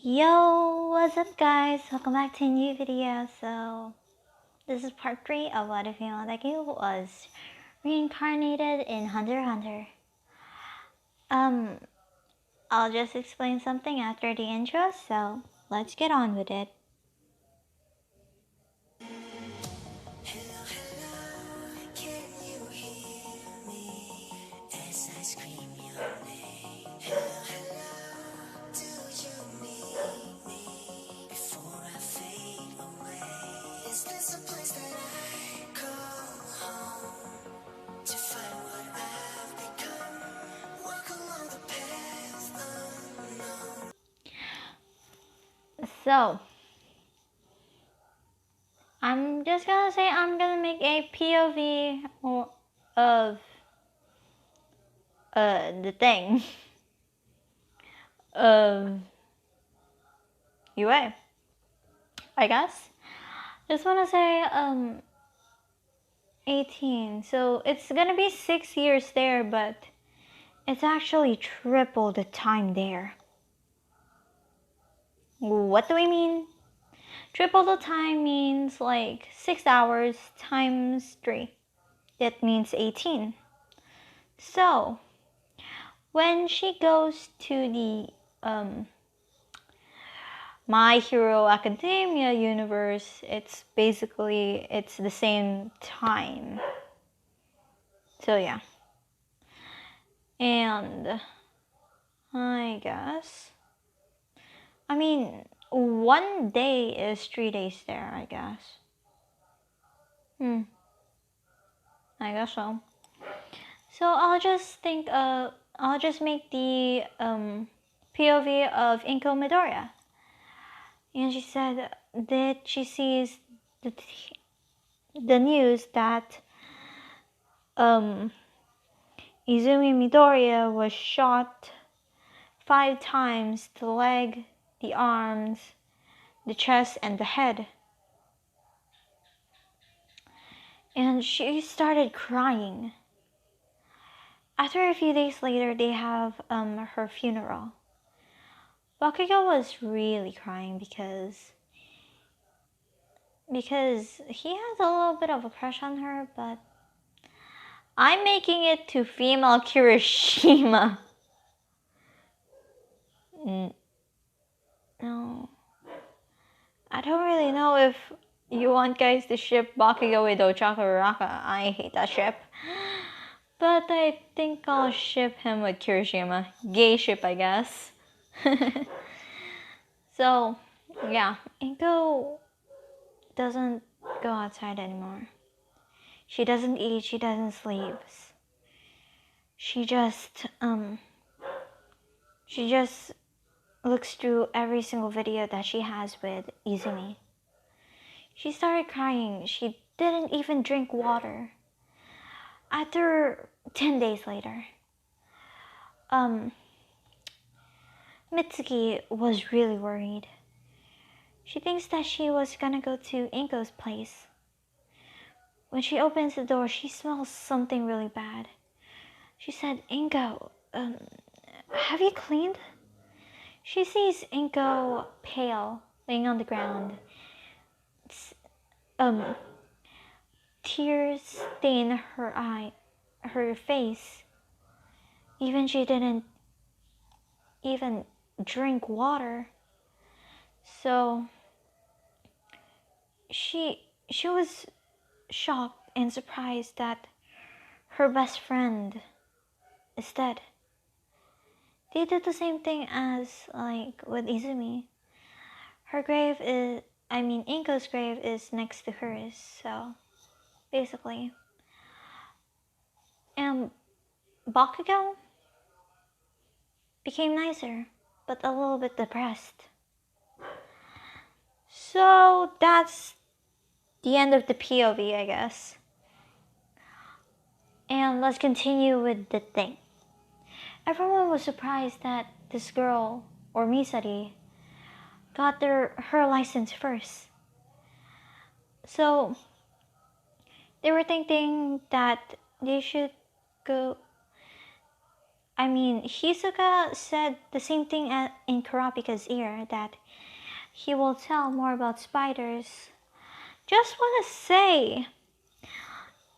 Yo, what's up guys? Welcome back to a new video. So this is part 3 of what if deku was reincarnated in Hunter x Hunter. I'll just explain something after the intro, so let's get on with it. So I'm just gonna say I'm gonna make a POV of the thing of UA, I guess. Just wanna say 18, so it's gonna be 6 years there, but it's actually triple the time there. What do we mean? Triple the time means like 6 hours times 3. That means 18. So when she goes to the My Hero Academia universe, it's the same time. So yeah. And I guess, I mean, 1 day is 3 days there, I guess. I guess so. So I'll just make the POV of Inko Midoriya. And she said that she sees the news that Izumi Midoriya was shot 5 times: the leg, the arms, the chest, and the head. And she started crying. After a few days later, they have her funeral. Bakugo was really crying because he has a little bit of a crush on her, but I'm making it to female Kirishima. No. I don't really know if you want guys to ship Bakugo with Ochako Uraka. I hate that ship. But I think I'll ship him with Kirishima. Gay ship, I guess. So, yeah. Inko doesn't go outside anymore. She doesn't eat, she doesn't sleep. She just looks through every single video that she has with Izumi. She started crying. She didn't even drink water. After 10 days later, Mitsuki was really worried. She thinks that she was gonna go to Inko's place. When she opens the door, she smells something really bad. She said, "Inko, have you cleaned?" She sees Inko pale, laying on the ground. Tears stain her face. Even she didn't even drink water. So she was shocked and surprised that her best friend is dead. They did the same thing as like with Izumi. Her grave is, Inko's grave is next to hers, so basically. And Bakugo became nicer, but a little bit depressed. So that's the end of the POV, I guess. And let's continue with the thing. Everyone was surprised that this girl, or Misari, got her license first. So they were thinking that they should go I mean, Hisoka said the same thing in Kurapika's ear, that he will tell more about spiders. Just wanna say,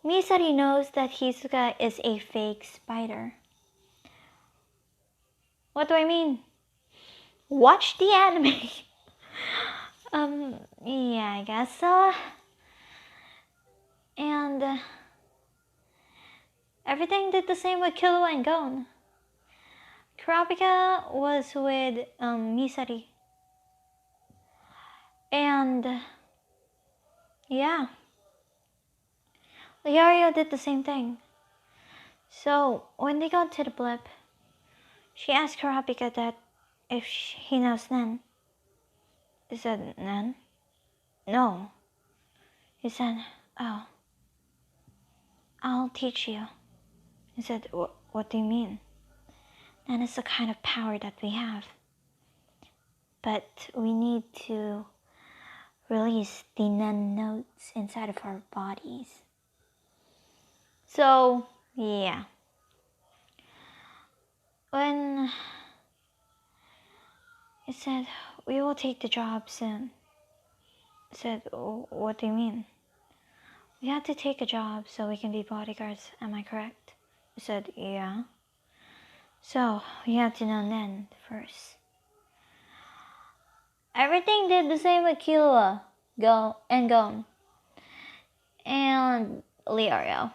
Misari knows that Hisoka is a fake spider. What do I mean? Watch the anime. Yeah, I guess so. And everything did the same with Killua and Gon. Kurapika was with Misari. And yeah, Leario did the same thing. So when they got to the blip, she asked Kurapika that if he knows Nen. He said, Nen? No. He said, oh, I'll teach you. He said, what do you mean? Nen is the kind of power that we have. But we need to release the Nen notes inside of our bodies. So, yeah. When he said, we will take the job soon. I said, what do you mean? We have to take a job so we can be bodyguards, am I correct? I said, yeah. So, we have to know Nen first. Everything did the same with Killua, Gon, and Leario.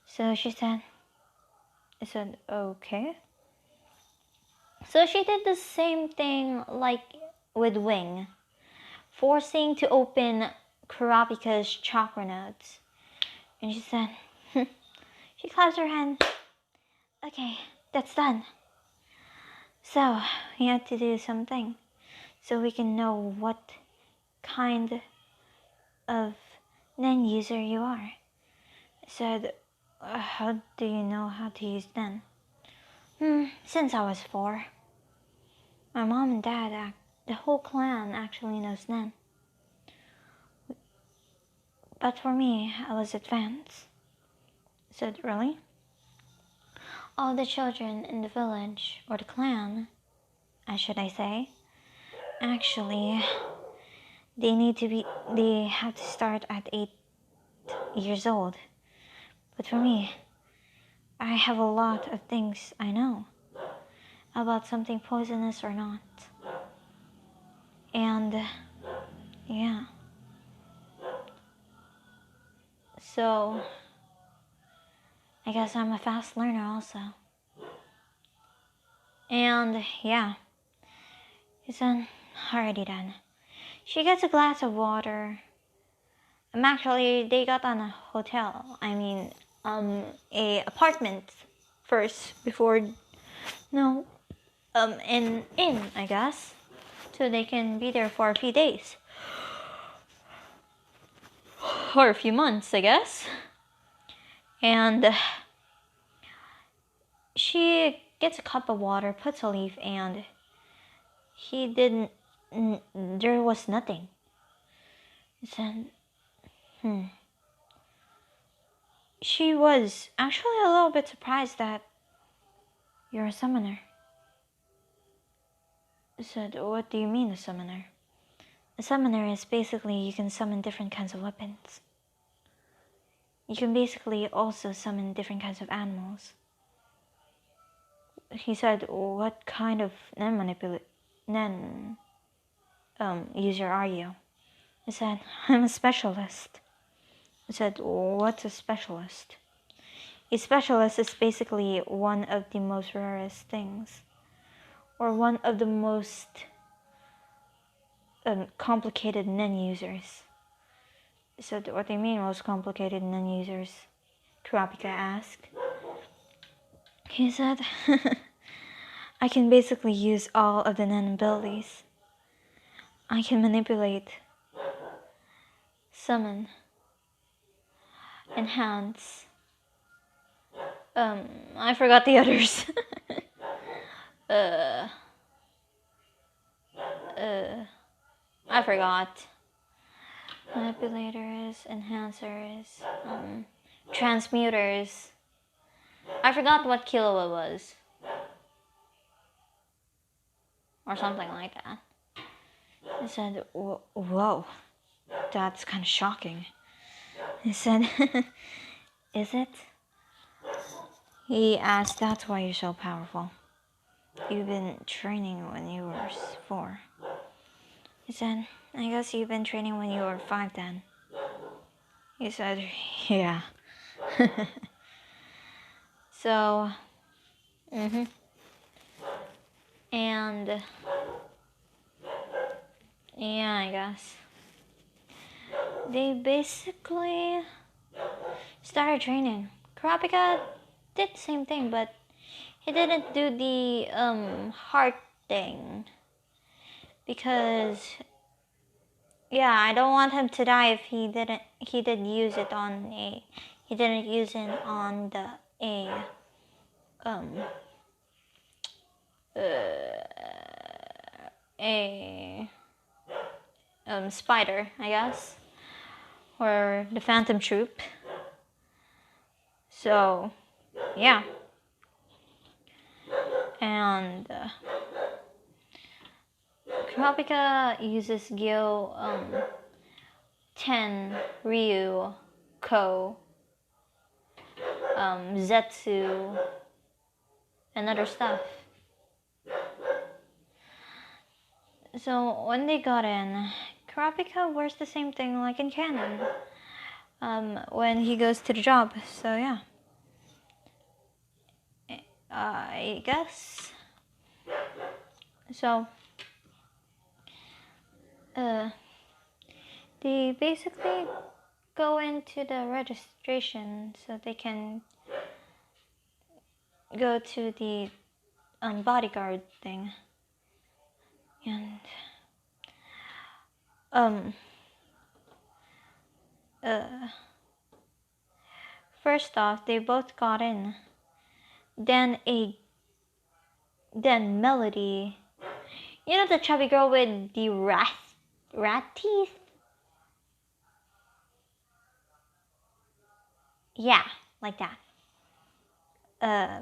So she said, I said, okay. So she did the same thing like with Wing, forcing to open Kurapika's chakra nodes. And she said, she claps her hand. Okay, that's done. So, we have to do something so we can know what kind of Nen user you are. I said, how do you know how to use Nen? Since I was 4. My mom and dad, the whole clan actually knows Nen. But for me, I was advanced. I said, really? All the children in the village, or the clan, should I say, actually, they have to start at 8 years old. But for me, I have a lot of things I know about something poisonous or not. And yeah. So I guess I'm a fast learner also. And yeah. He said, alrighty then. She gets a glass of water. Actually, they got on a hotel. A apartment first before, no, an inn, I guess, so they can be there for a few days or a few months, I guess. And she gets a cup of water, puts a leaf, and there was nothing. He said, She was actually a little bit surprised that you're a summoner. I said, what do you mean a summoner? A summoner is basically you can summon different kinds of weapons. You can basically also summon different kinds of animals. He said, what kind of Nen user are you? I said, I'm a specialist. I said, what's a specialist? A specialist is basically one of the most rarest things, or one of the most complicated Nen users. So what do you mean most complicated Nen users? Kurapika asked. He said, I can basically use all of the Nen abilities. I can manipulate, summon, enhance. I forgot the others. I forgot. Manipulators, enhancers, transmuters. I forgot what kilo it was. Or something like that. He said, whoa, that's kind of shocking. He said, is it? He asked, that's why you're so powerful. You've been training when you were 4. He said, I guess you've been training when you were 5 then. He said, yeah. So, and yeah, I guess they basically started training. Kurapika did the same thing, but he didn't do the heart thing because I don't want him to die if he didn't use it on the um a spider, I guess, or the phantom troop. So yeah, and Kurapika uses Gyo 10 Ryu Ko Zetsu and other stuff. So when they got in, Kurapika wears the same thing like in canon when he goes to the job. So yeah, I guess. So they basically go into the registration so they can go to the bodyguard thing. And first off, they both got in. Then Melody, you know the chubby girl with the rat teeth? Yeah, like that.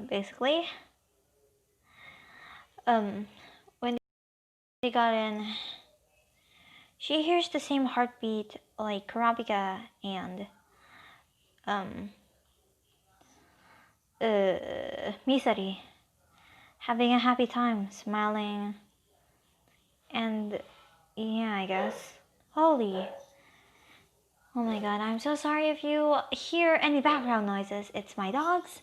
Basically, when they got in, she hears the same heartbeat like Kurapika and Misari, having a happy time, smiling, and yeah, I guess. Holy. Oh my god, I'm so sorry if you hear any background noises. It's my dogs,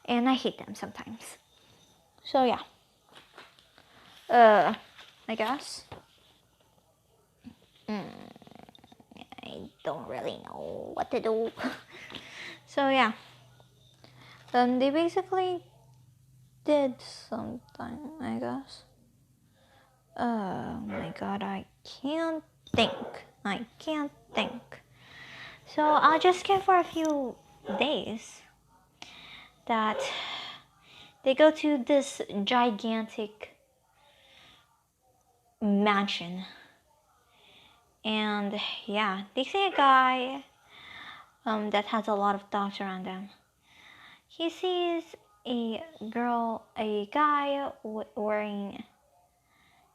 and I hate them sometimes. So yeah. I guess. I don't really know what to do. So yeah. They basically did something, I guess. Oh my god, I can't think. So I'll just skip for a few days that they go to this gigantic mansion. And yeah, they see a guy that has a lot of dogs around them. He sees a guy wearing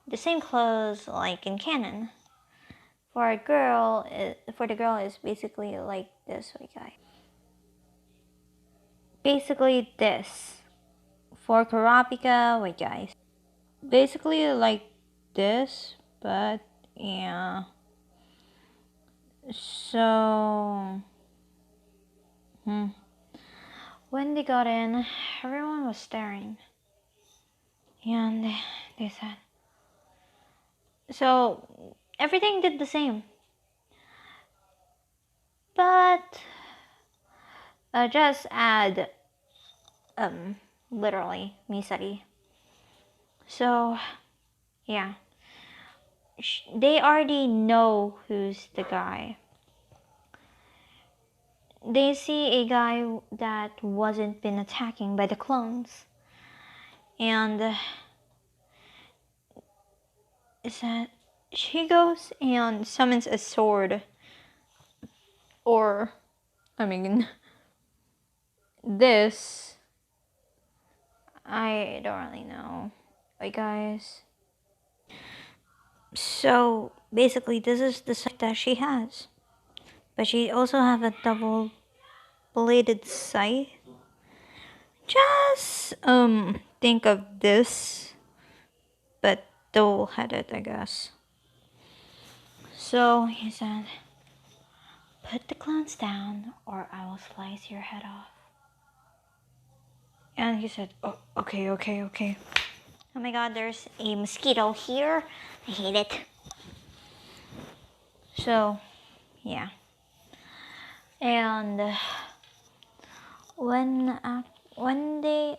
the same clothes like in canon. For the girl is basically like this white guy. Basically this. For Kurapika, white guys. Basically like this, but yeah. So when they got in, everyone was staring. And they said, so everything did the same. But just add literally Misari. So yeah. They already know who's the guy. They see a guy that wasn't been attacking by the clones. And she goes and summons a sword. Or, I mean, this I don't really know. Like, guys. So basically, this is the scythe that she has, but she also have a double-bladed scythe. Just think of this, but double-headed, I guess. So he said, "Put the clones down, or I will slice your head off." And he said, "Oh, okay, okay, okay." Oh my god, there's a mosquito here. I hate it. So, yeah. And when they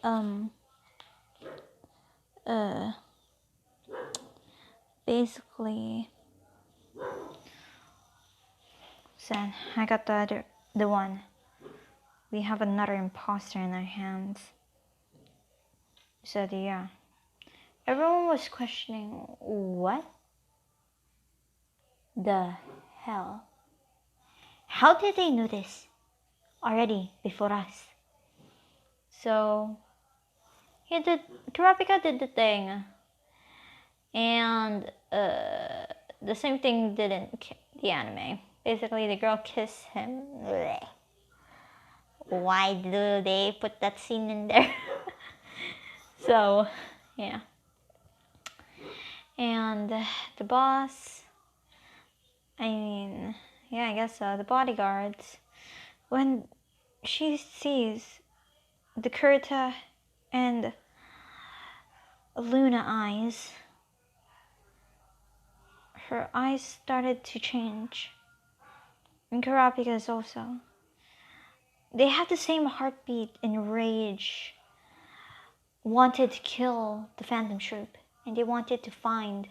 basically said, "I got the one. We have another imposter in our hands." He said, "Yeah." Everyone was questioning, what the hell? How did they know this already before us? So Kurapika did the thing, and the same thing didn't the anime. Basically, the girl kissed him. Blech. Why do they put that scene in there? So, yeah. And the boss, I mean, yeah, I guess so. The bodyguards, when she sees the Kurta and Luna eyes, her eyes started to change. And Kurapika's also. They have the same heartbeat and rage. Wanted to kill the Phantom Troop, and they wanted to find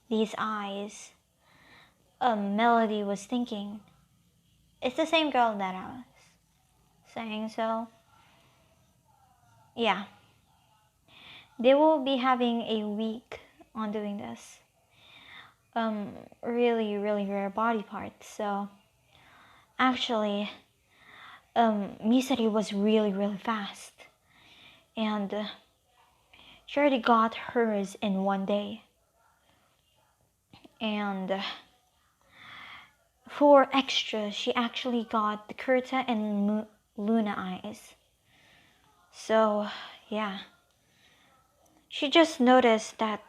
these eyes. Melody was thinking, it's the same girl that I was saying, so yeah. They will be having a week on doing this. Really, really rare body parts, so actually, Misari was really, really fast. And she already got hers in one day. And for extra, she actually got the Kurta and Luna eyes. So, yeah. She just noticed that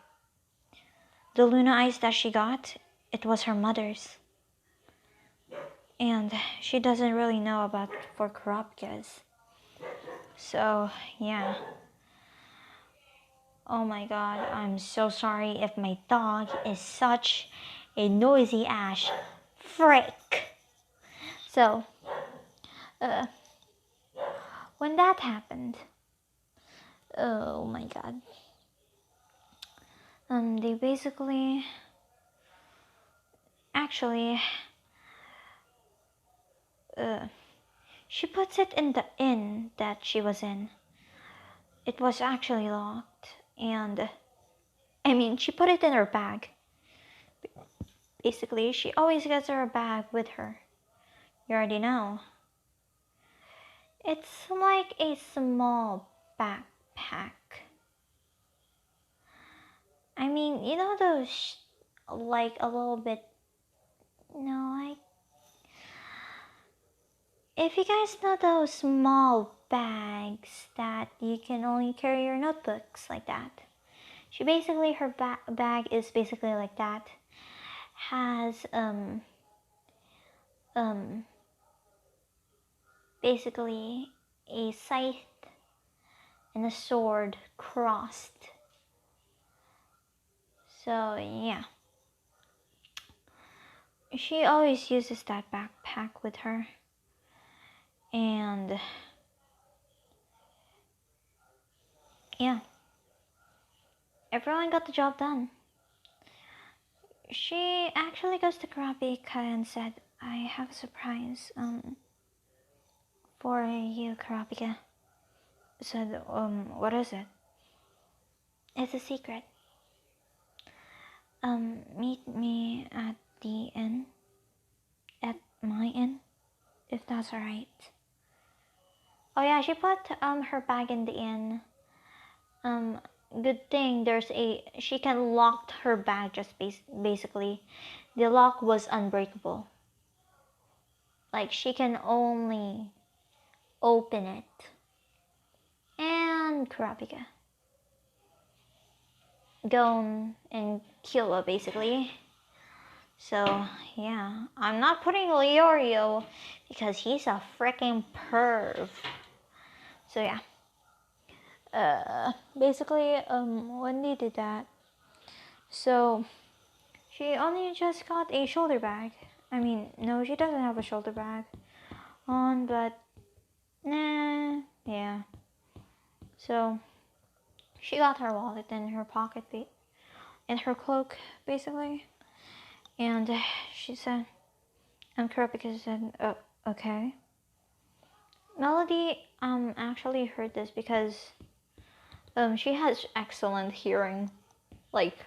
the Luna eyes that she got, it was her mother's. And she doesn't really know about for Kurapika's. So, yeah. Oh my god, I'm so sorry if my dog is such a noisy ass frick. So, when that happened, oh my god. They basically, actually, she puts it in the inn that she was in. It was actually locked, and I mean, she put it in her bag. Basically, she always gets her bag with her. You already know. It's like a small backpack. I mean, you know those, like a little bit, like, if you guys know those small bags that you can only carry your notebooks, like that. She basically, her bag is basically like that. Has, basically a scythe and a sword crossed. So, yeah. She always uses that backpack with her. And, yeah. Everyone got the job done. She actually goes to Kurapika and said, "I have a surprise, for you, Kurapika." Said, "What is it?" "It's a secret. Meet me at the inn. At my inn, if that's alright." Oh yeah, she put her bag in the inn. good thing she can lock her bag. Just basically, the lock was unbreakable. Like she can only open it. And Kurapika go and kill her basically. So yeah, I'm not putting Leorio because he's a freaking perv. So yeah, basically when they did that, so she only just got a shoulder bag. I mean, no, she doesn't have a shoulder bag on, but nah, yeah. So she got her wallet in her pocket, in her cloak, basically, and she said, and Kurapika said, "Oh, okay." Melody actually heard this because she has excellent hearing, like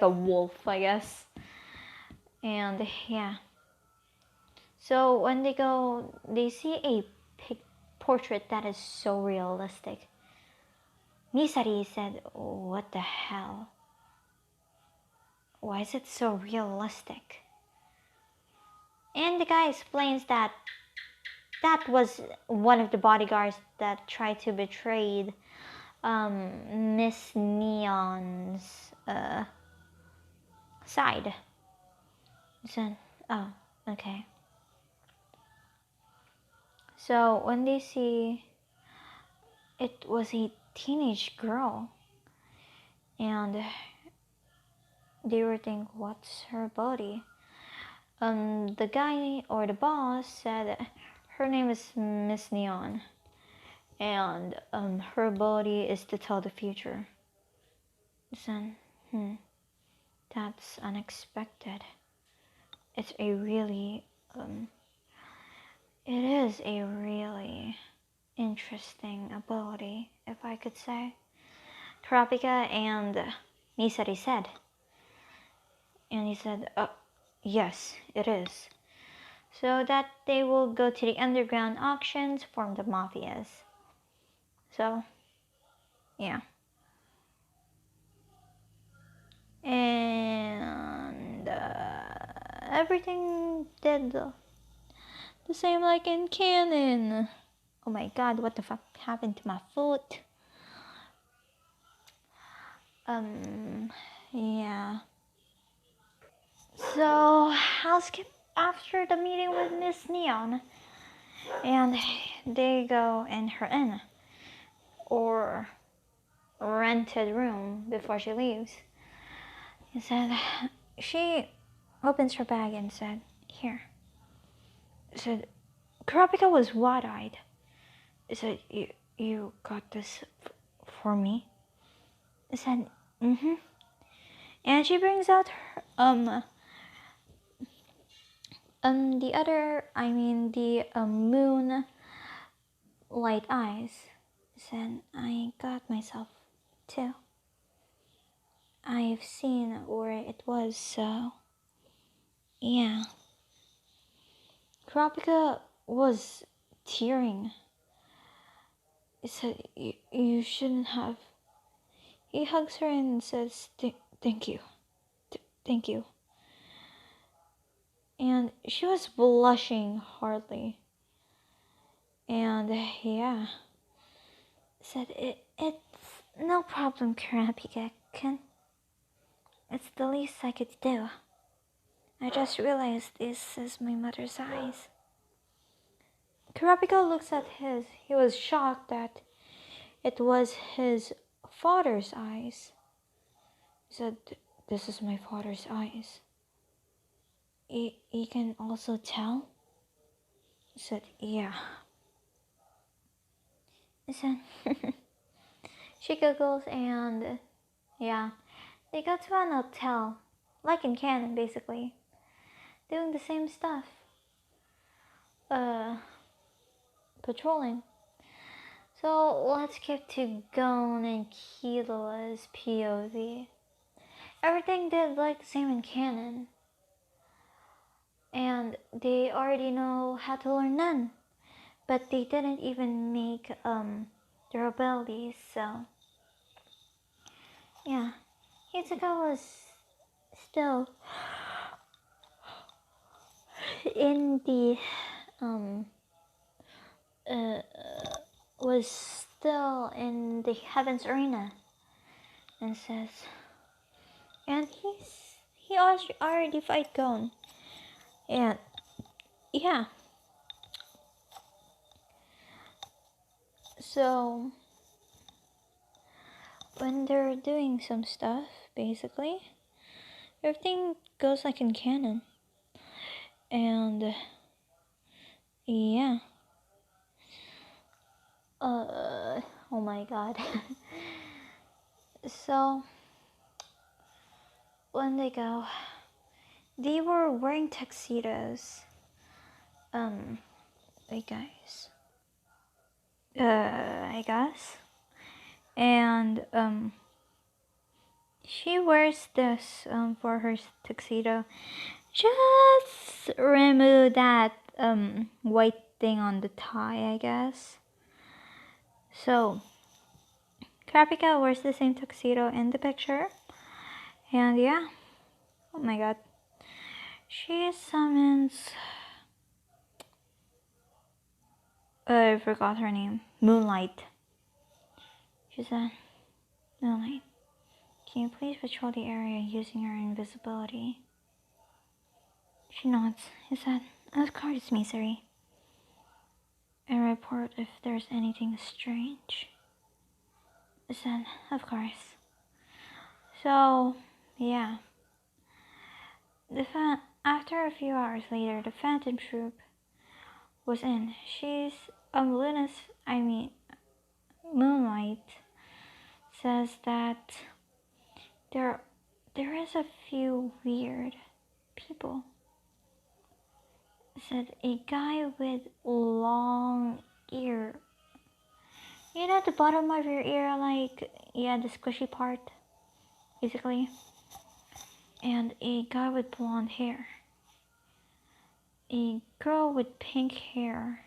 a wolf, I guess. And yeah, so when they go, they see a portrait that is so realistic. Misari said, "What the hell? Why is it so realistic?" And the guy explains that was one of the bodyguards that tried to betray Miss Neon's side. So, oh, okay. So when they see it was a teenage girl, and they were thinking, what's her body? The guy or the boss said her name is Miss Neon, and her body is to tell the future. So, that's unexpected. It's a really, it is a really interesting ability, if I could say. Kurapika and Misari said. And he said, yes, it is. So that they will go to the underground auctions, form the mafias. So, yeah. And everything did the same like in canon. Oh my god, what the fuck happened to my foot? Yeah. So I'll skip after the meeting with Miss Neon, and they go in her inn or rented room before she leaves. He said she opens her bag and said, "Here." Said Kurapika was wide-eyed. Said, "You got this for me?" I said, "Mm-hmm." And she brings out her, the other, I mean the moon light eyes. Said, "I got myself too. I've seen where it was, so yeah." Kurapika was tearing. He said, you shouldn't have." He hugs her and says, thank you. Thank you." And she was blushing hardly. And yeah, said, it's no problem, Kurapika-kun. It's the least I could do. I just realized this is my mother's eyes. Kurapika looks at his. He was shocked that it was his father's eyes. He said, "This is my father's eyes." He can also tell? He said, "Yeah." He said, she giggles and yeah, they go to an hotel, like in canon basically, doing the same stuff. Patrolling. So let's get to Gon and Kila's POV. Everything did like the same in canon. And they already know how to learn none. But they didn't even make their abilities, so Yeah, Hitsuko was still in the uh, was still in the heavens arena, and says, and he already fight Gon, and yeah, so when they're doing some stuff, basically everything goes like in canon, and yeah, oh my god. So when they were wearing tuxedos. Wait, guys. I guess. And she wears this for her tuxedo. Just remove that white thing on the tie, I guess. So Krapika wears the same tuxedo in the picture. And yeah. Oh my god. She summons, I forgot her name. Moonlight. She said, Moonlight, can you please patrol the area using your invisibility? She nods. He said, of course, Missouri. And report if there's anything strange. I said, of course. So, yeah. After a few hours later, the Phantom Troop was in. Moonlight says that there is a few weird people. Said a guy with long ear. You know the bottom of your ear, like, yeah, the squishy part, basically. And a guy with blonde hair. A girl with pink hair.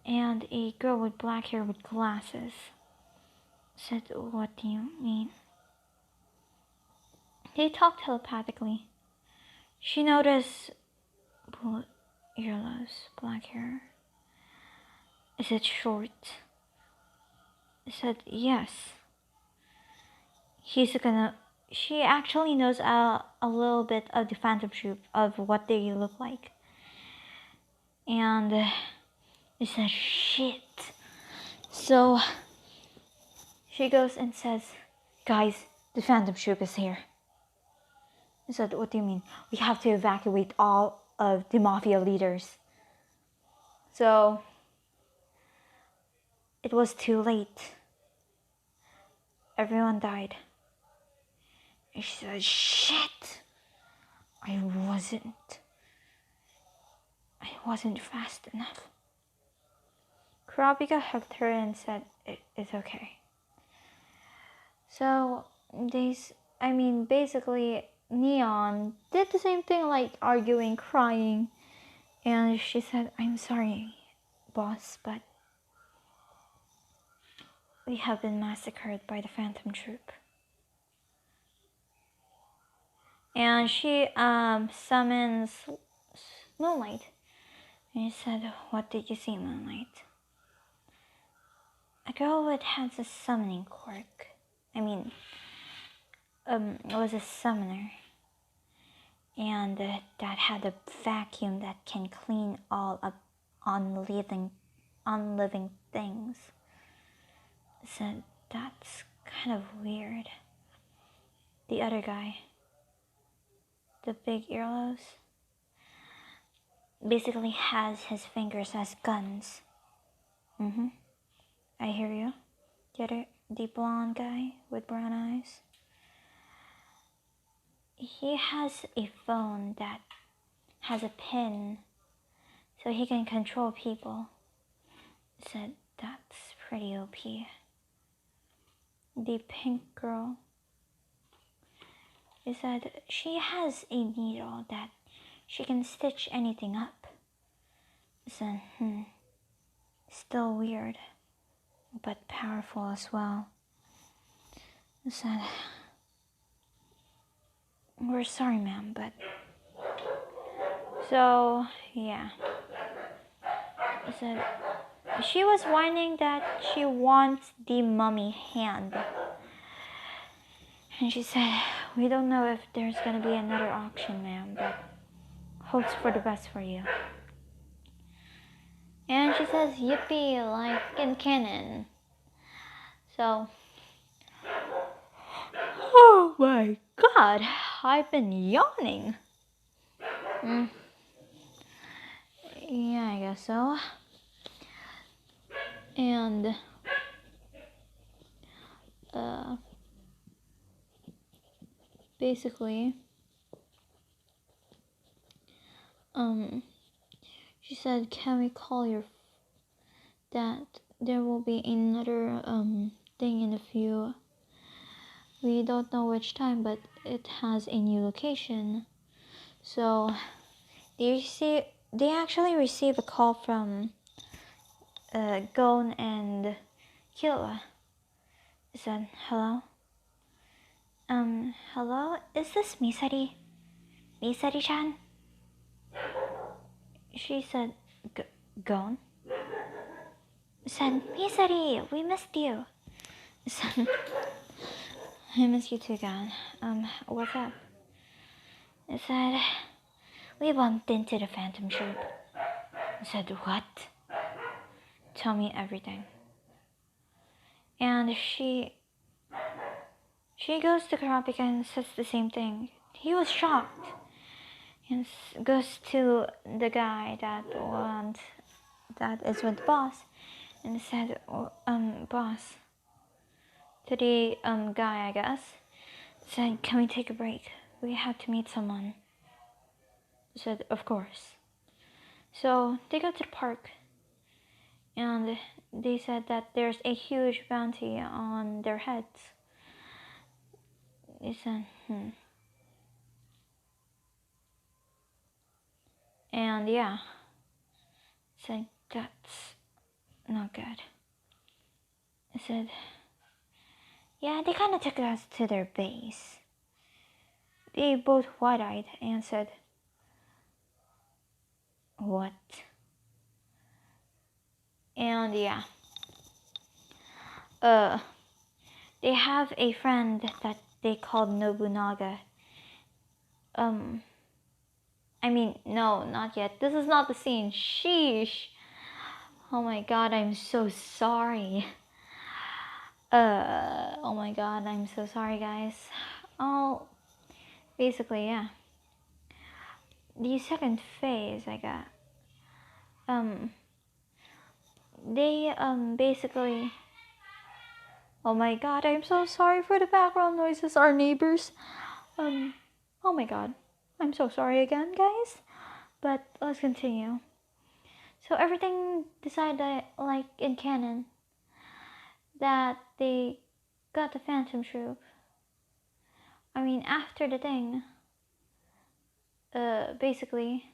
And a girl with black hair with glasses. Said, what do you mean? They talked telepathically. She noticed blue earlobes, black hair. I said, short. I said, yes. She actually knows a little bit of the Phantom Troop, of what they look like. And I said, shit. So she goes and says, guys, the Phantom Troop is here. I said, what do you mean? We have to evacuate all of the mafia leaders. So it was too late. Everyone died. And she said, shit. I wasn't fast enough. Kurapika hugged her and said, it's okay. So basically Neon did the same thing, like arguing, crying, and she said, I'm sorry, boss, but we have been massacred by the Phantom Troop. And she summons Moonlight. And she said, what did you see, Moonlight? A girl with has a summoning quirk. It was a summoner. And that had a vacuum that can clean all up unliving things. So that's kind of weird. The other guy, the big earlobes, basically has his fingers as guns. I hear you. The blonde guy with brown eyes. He has a phone that has a pin, so he can control people. Said that's pretty OP. The pink girl, is that she has a needle that she can stitch anything up. So, still weird, but powerful as well. I said, we're sorry, ma'am, but... So, yeah. I said, she was whining that she wants the mummy hand. And she said, we don't know if there's gonna be another auction, ma'am, but hopes for the best for you. And she says, yippee, like in canon. So, oh my god, I've been yawning. Yeah, I guess so. And, basically, she said, can we call your that there will be another thing in a few. We don't know which time, but it has a new location. So they actually received a call from Gon and Killua. They said, hello? Hello? Is this Misari? Misari-chan? She said, Gon? Said, Misari, we missed you. Said, I miss you too, Gon. What's up? I said, we bumped into the Phantom Troop. I said, what? Tell me everything. And she goes to Karapika and says the same thing. He was shocked. And goes to the guy that is with the boss and said, boss, to the guy, I guess, said, can we take a break? We have to meet someone. I said, of course. So they go to the park and they said that there's a huge bounty on their heads. They said, And yeah, said, that's not good. I said, yeah, they kind of took us to their base. They both wide-eyed and said, what? And yeah, they have a friend that they called Nobunaga. I mean, no, not yet. This is not the scene. Sheesh. Oh my god, I'm so sorry. Oh my god, I'm so sorry, guys. Oh, basically, yeah. The second phase I got, they, basically, oh my god, I'm so sorry for the background noises, our neighbors. Oh my god, I'm so sorry again, guys. But let's continue. So everything decided, like in canon, that they got the Phantom Troop. I mean, after the thing, basically,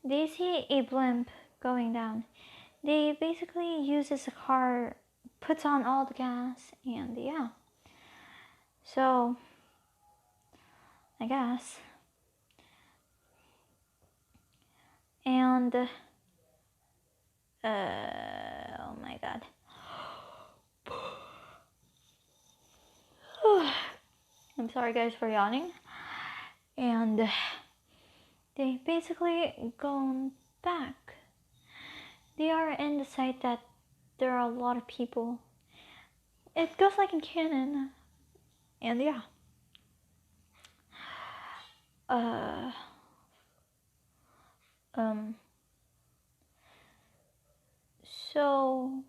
they see a blimp going down. They basically uses a car, puts on all the gas, and yeah. So, I guess. And, oh my god. I'm sorry guys for yawning. And they basically go back. They are in the site that there are a lot of people. It goes like in canon. And yeah. So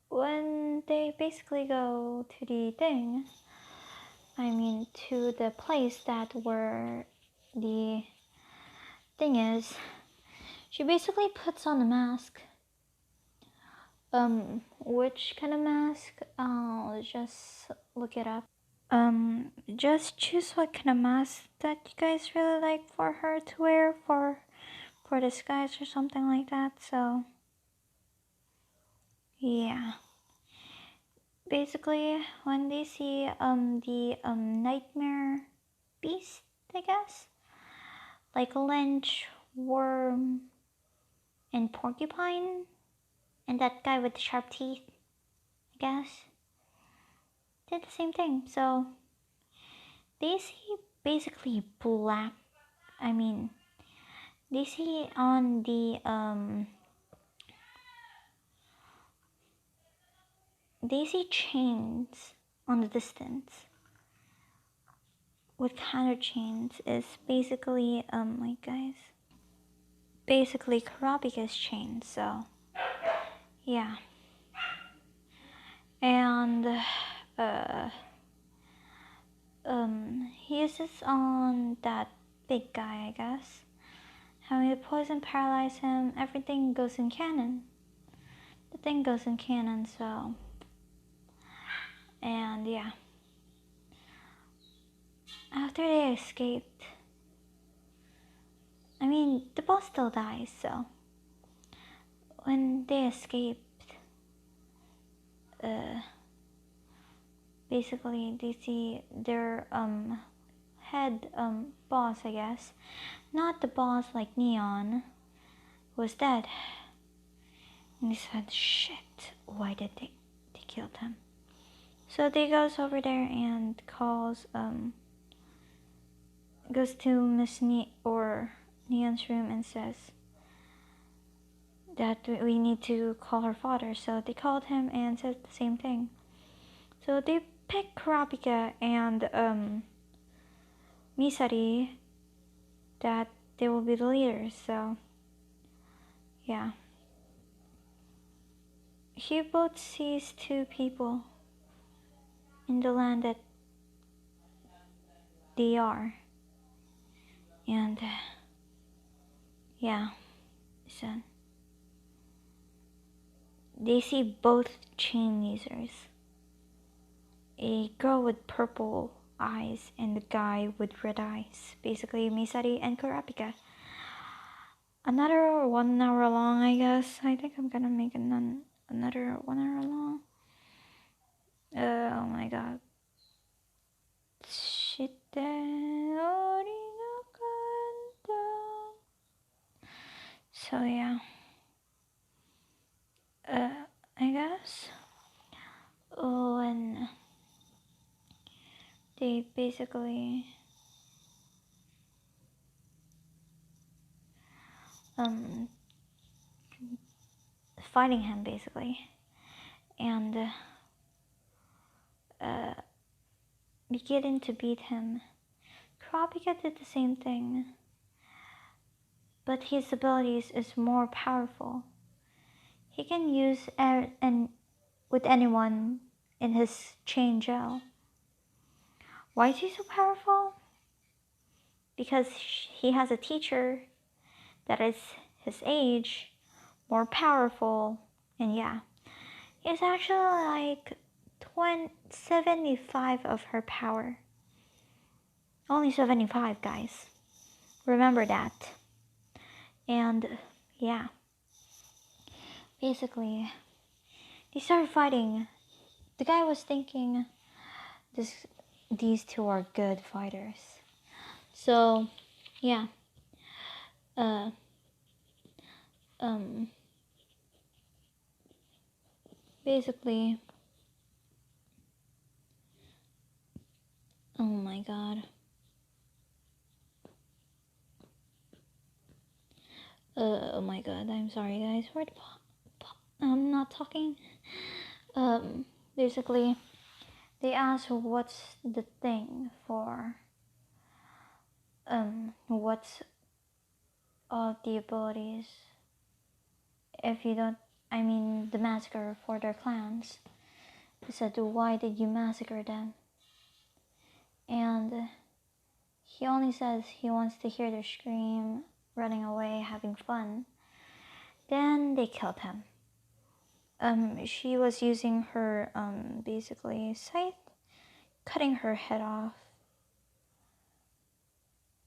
when they basically go to the thing, I mean to the place that where the thing is, she basically puts on a mask. Which kind of mask? I'll just look it up. Just choose what kind of mask that you guys really like for her to wear for disguise or something like that. So yeah, basically, when they see the nightmare beast, I guess, like lynch, worm, and porcupine, and that guy with the sharp teeth, I guess, did the same thing. So they see basically black. I mean, they see on the they see chains on the distance. What kind of chains is basically like guys, basically Kurapika's chain. So yeah, and he uses on that big guy, I guess. Having the poison paralyze him, everything goes in canon. The thing goes in canon, so. And yeah. After they escaped, I mean, the boss still dies, so. When they escaped, basically they see their head boss, I guess. Not the boss like Neon, was dead. And they said, shit, why did they kill him? So they goes over there and calls goes to Miss Neon's room and says that we need to call her father. So they called him and said the same thing. So they picked Kurapika and Misari that they will be the leaders. So yeah. He both sees two people in the land that they are. And yeah, so they see both chain users. A girl with purple eyes and a guy with red eyes. Basically Misari and Kurapika. Another 1 hour long, I guess. I think I'm gonna make another 1 hour long. Oh my god. So yeah. I guess when they basically fighting him basically, and beginning to beat him. Kurapika did the same thing, but his abilities is more powerful. He can use air and with anyone in his chain gel. Why is he so powerful? Because he has a teacher that is his age, more powerful, and yeah. He's actually like 75 of her power. Only 75, guys. Remember that. And yeah. Basically, they started fighting. The guy was thinking these two are good fighters. So yeah. Basically, oh my god. Oh my god, I'm sorry guys for I'm not talking. Basically, they asked what's the thing for, what's all the abilities if you don't, I mean the massacre for their clans. They said, why did you massacre them? And he only says he wants to hear their scream, running away, having fun. Then they killed him. She was using her, basically scythe, cutting her head off.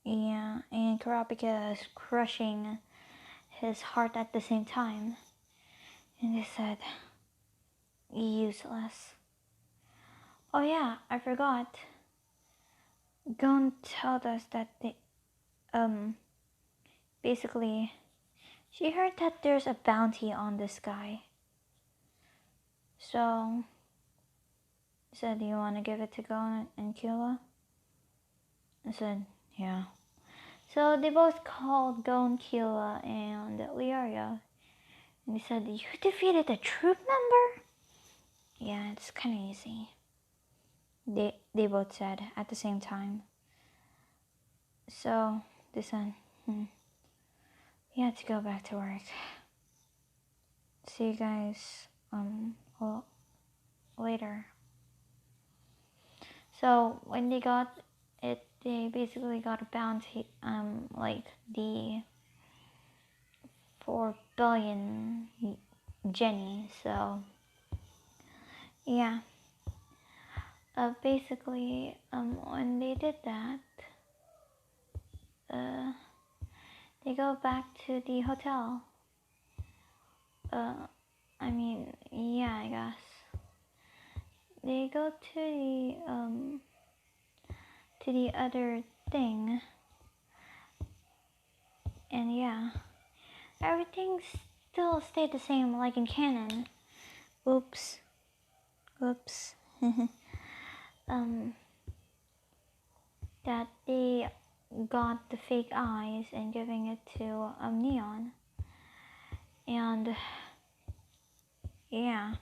Yeah, and Kurapika is crushing his heart at the same time. And they said, useless. Oh yeah, I forgot. Gon told us that basically, she heard that there's a bounty on this guy. So, said, do you want to give it to Gon and Killa? I said, yeah. So they both called Gon, Killa, and Liaria. And they said, you defeated a troop member? Yeah, it's kind of easy. They both said at the same time. So they said, you have to go back to work. See you guys well, later. So when they got it, they basically got a bounty, like the 4 billion Jenny. So yeah, basically when they did that, they go back to the hotel. I mean, yeah, I guess they go to the other thing, and yeah, everything still stayed the same like in canon. Oops. That they got the fake eyes and giving it to Neon, and yeah,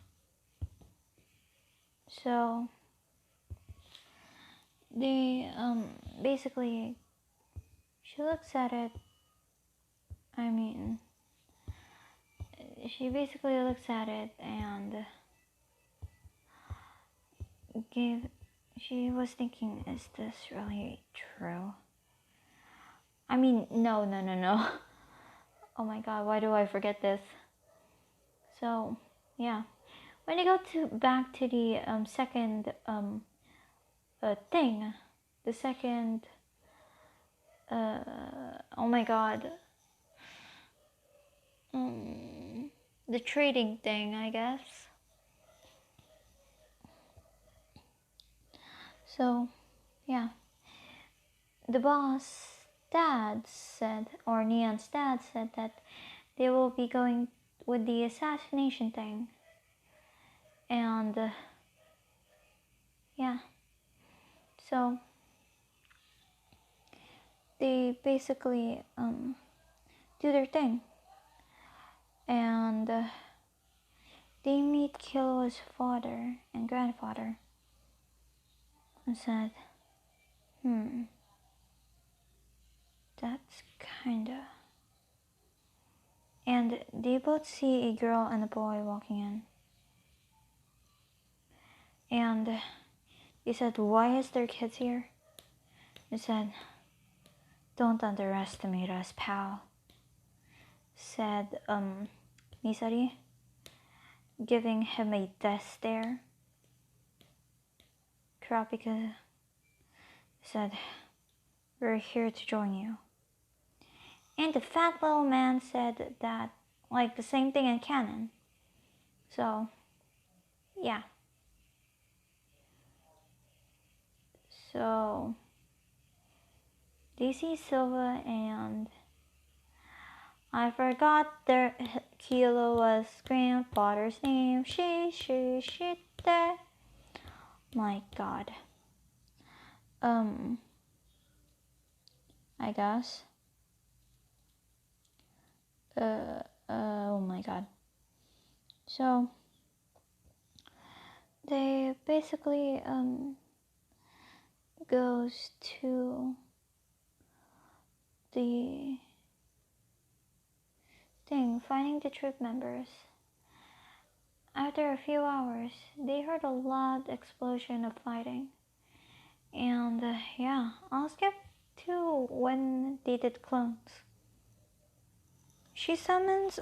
so they basically, she looks at it. I mean, she basically looks at it and she was thinking, is this really true? I mean, no. Oh my god, why do I forget this? So, yeah. When they go back to the second thing, the second, oh my god, the trading thing, I guess. So, yeah. The boss dad said, or Neon's dad said that they will be going with the assassination thing. And, yeah. So, they basically do their thing. And they meet Killa's father and grandfather. And said, that's kinda. And they both see a girl and a boy walking in. And he said, why is there kids here? He said, don't underestimate us, pal. Said Misari, giving him a death stare. Kurapika said, we're here to join you. And the fat little man said that, like the same thing in canon. So, yeah. So, they see Silva and I forgot their Kilo's grandfather's name. Shite. My god. I guess. Oh my god. So, they basically, goes to the thing, finding the troop members. After a few hours, they heard a loud explosion of fighting. And, yeah, I'll skip to when they did clones. She summons,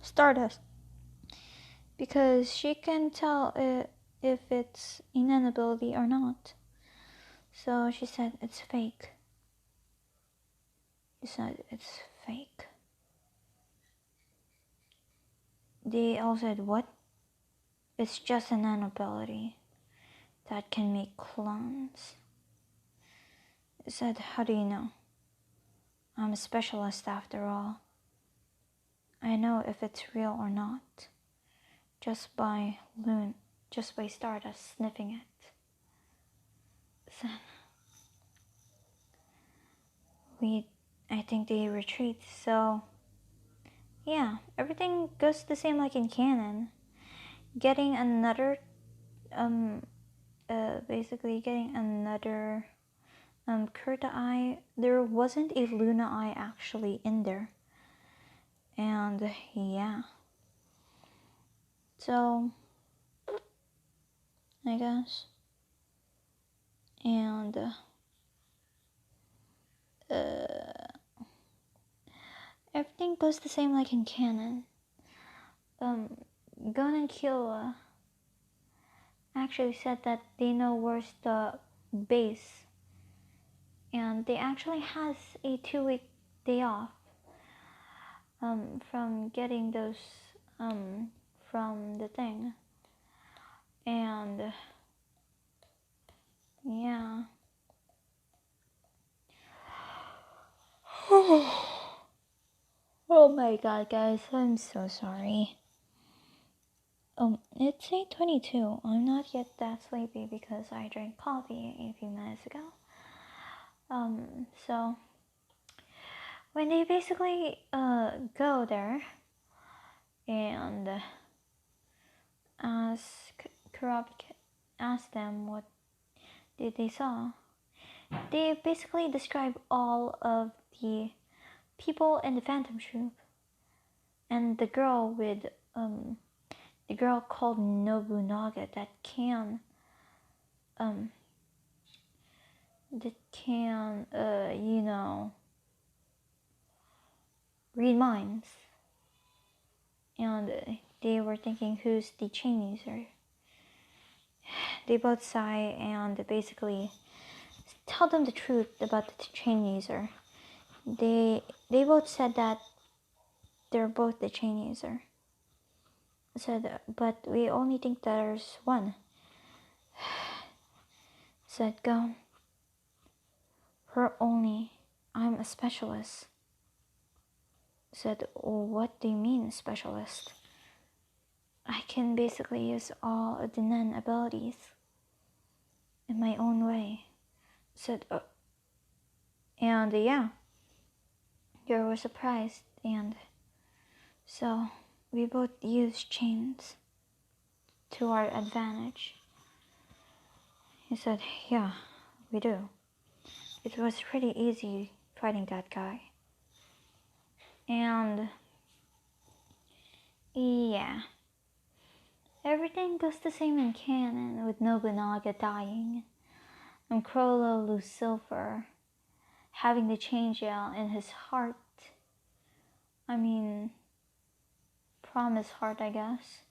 Stardust. Because she can tell if it's inanimability or not. So she said, it's fake. She said, it's fake. They all said, what? It's just an inability. that can make clones. He said, how do you know? I'm a specialist after all. I know if it's real or not, just by Stardust sniffing it. Then I think they retreat, so yeah, everything goes the same like in canon. Getting another, basically getting another, Kurta eye. There wasn't a Luna eye actually in there. And yeah. So, I guess. And, everything goes the same like in canon. Gon and Killua actually said that they know where's the base, and they actually has a 2-week day off from getting those from the thing. And yeah. Oh my god, guys, I'm so sorry. It's 8:22. I'm not yet that sleepy because I drank coffee a few minutes ago. So when they basically go there and Kurapika asked them what did they saw, they basically describe all of the people in the Phantom Troop and the girl with the girl called Nobunaga that can you know, read minds. And they were thinking, who's the chain user? They both sigh and basically tell them the truth about the chain user. They both said that they're both the chain user. Said, but we only think there's one. Said, go. Her only. I'm a specialist. Said, what do you mean, specialist? I can basically use all of the Nen abilities in my own way. Said, and yeah, you were surprised, and so we both use chains to our advantage. He said, yeah, we do. It was pretty easy fighting that guy. And yeah, everything goes the same in canon with Nobunaga dying and Crollo Lucifer having the chain gel in his heart. I mean, promise heart, I guess,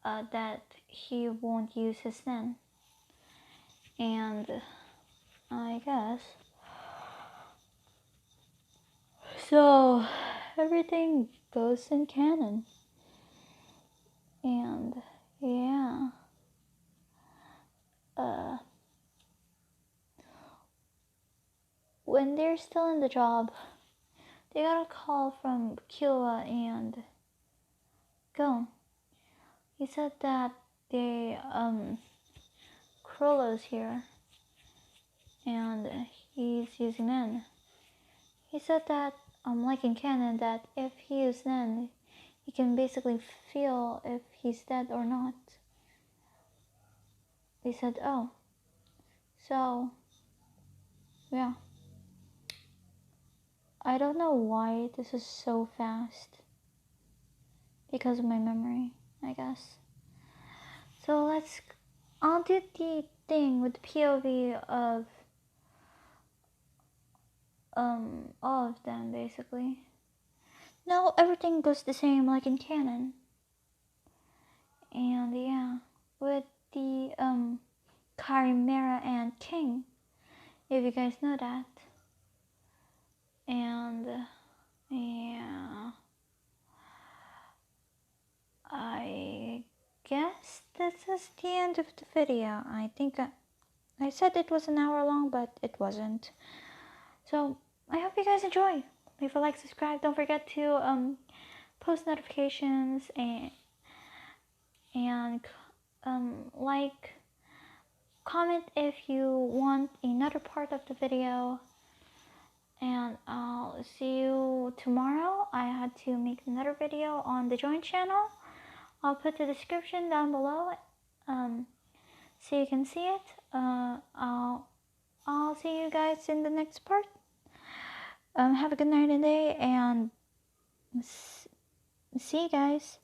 that he won't use his Nen. And I guess so everything goes in canon. And yeah, when they're still in the job, they got a call from Killua and Gon. He said that Crollo's here and he's using Nen. He said that, like in canon, that if he uses Nen, he can basically feel if he's dead or not. They said, oh, so yeah. I don't know why this is so fast. Because of my memory, I guess. So let's I'll do the thing with the POV of all of them basically. Now everything goes the same like in canon. And yeah, with the Chimera and King, if you guys know that. And yeah, I guess this is the end of the video. I think I said it was an hour long, but it wasn't. So I hope you guys enjoy. Leave a like, subscribe. Don't forget to post notifications and like, comment if you want another part of the video. And I'll see you tomorrow. I had to make another video on the joint channel. I'll put the description down below so you can see it. I'll see you guys in the next part. Have a good night and day, and see you guys.